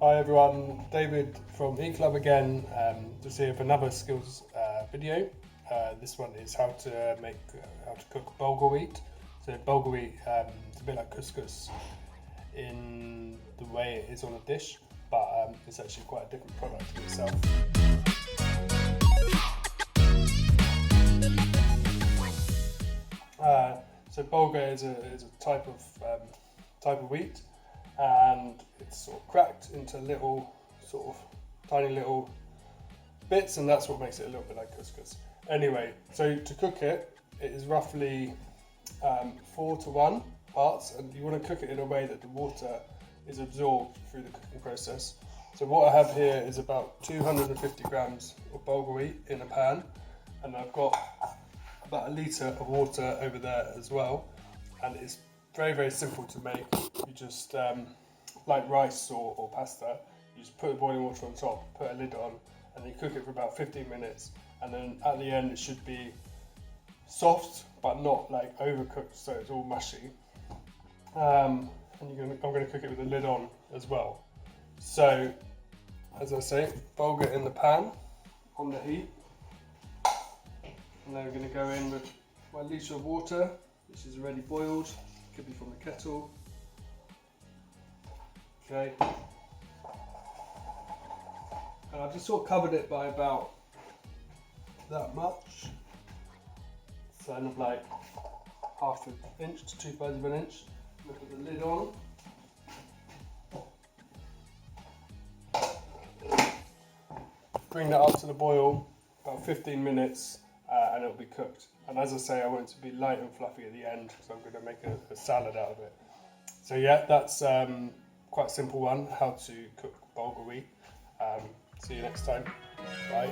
Hi everyone, David from Eat Club again, just here for another skills video. This one is how to cook Bulgur wheat. So Bulgur wheat is a bit like couscous in the way it is on a dish, but it's actually quite a different product in itself. So Bulgur is a type of wheat, and it's sort of cracked into little tiny little bits, and that's what makes it a little bit like couscous. Anyway, so to cook it, it is roughly 4:1 parts, and you want to cook it in a way that the water is absorbed through the cooking process. So what I have here is about 250 grams of Bulgur wheat in a pan, and I've got about a litre of water over there as well, and it's very simple to make. You just like rice or pasta, you just put the boiling water on top, put a lid on, and you cook it for about 15 minutes, and then at the end it should be soft but not like overcooked so it's all mushy. And I'm going to cook it with the lid on as well. So as I say, Bulgur in the pan on the heat, and then we're going to go in with my litre of water, which is already boiled, could be from the kettle. Okay, and I've just sort of covered it by about that much, so kind of like half an inch to 2/3 of an inch. Look at the lid on. Bring that up to the boil about 15 minutes, and it'll be cooked. And as I say, I want it to be light and fluffy at the end, so I'm going to make a salad out of it. So yeah, that's quite a simple one, how to cook Bulgur wheat. See you next time. Bye.